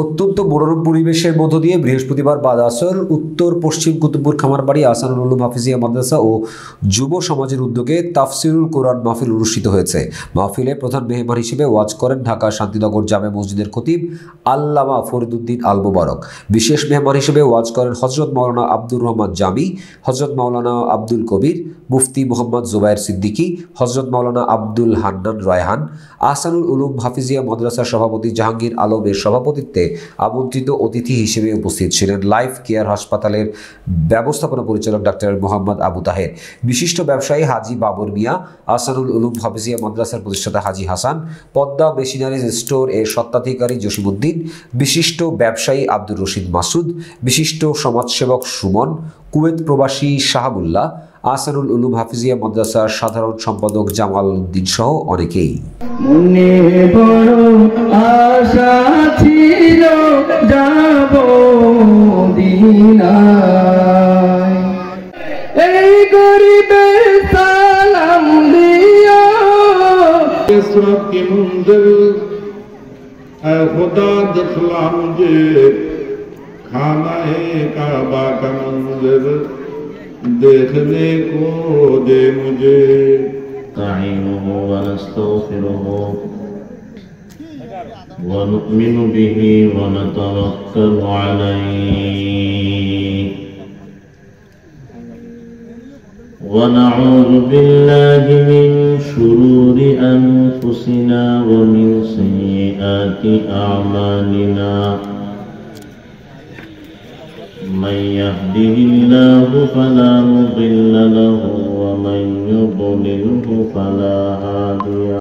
অত্যন্ত মনোরম পরিবেশের মধ্য দিয়ে বৃহস্পতিবার বাদ আসর উত্তর পশ্চিম কুতুবপুর খামারবাড়ি আহসানুল উলুম হাফিজিয়া মাদ্রাসা ও যুব সমাজের উদ্যোগে তাফসিরুল কোরআন মাহফিল অনুষ্ঠিত হয়েছে। মাহফিলে প্রধান মেহমান হিসেবে ওয়াজ করেন ঢাকা শান্তিনগর জামে মসজিদের খতিব আল্লামা ফরিদুদ্দিন আল মুবারক। বিশেষ মেহমান হিসেবে ওয়াজ করেন হযরত মাওলানা আব্দুর রহমান জামি, হযরত মাওলানা আব্দুল কবির, মুফতি মোহাম্মদ জুবায়ের সিদ্দিকী, হযরত মাওলানা আব্দুল হান্নান রায়হান। আহসানুল উলুম হাফিজিয়া মাদ্রাসার সভাপতি জাহাঙ্গীর আলমের সভাপতিত্বে আমন্ত্রিত অতিথি হিসেবে উপস্থিত ছিলেন লাইফ কেয়ার হাসপাতালের ব্যবস্থাপনা পরিচালক ডাক্তার মোহাম্মদ আবু তাহের, বিশিষ্ট ব্যবসায়ী হাজি বাবর মিয়া, আহসানুল উলুম হাফিজিয়া মাদ্রাসার প্রতিষ্ঠাতা হাজি হাসান, পদ্মা মেশিনারিজ স্টোর এর স্বত্বাধিকারী জসিমউদ্দিন, বিশিষ্ট ব্যবসায়ী আব্দুর রশিদ মাসুদ, বিশিষ্ট সমাজসেবক সুমন, কুয়েত প্রবাসী শাহাবুল্লাহ, আহসানুল উলুম হাফিজিয়া মাদ্রাসার সাধারণ সম্পাদক জামাল উদ্দিন সহ অনেকেই। মনে বড় আশা ছিল যাব মদিনায়, এই গরিবে সালাম দিও ইসরাত की मंजिल ऐ खुदा दिखला मुझे खाना-ए काबा का मंजिल देखने को दे मुझे। نستعينه ونستغفره ونؤمن به ونتوكل عليه ونعوذ بالله من شرور أنفسنا ومن سيئات أعمالنا من يهده الله فلا مضل له ومن يضلله فلا هادي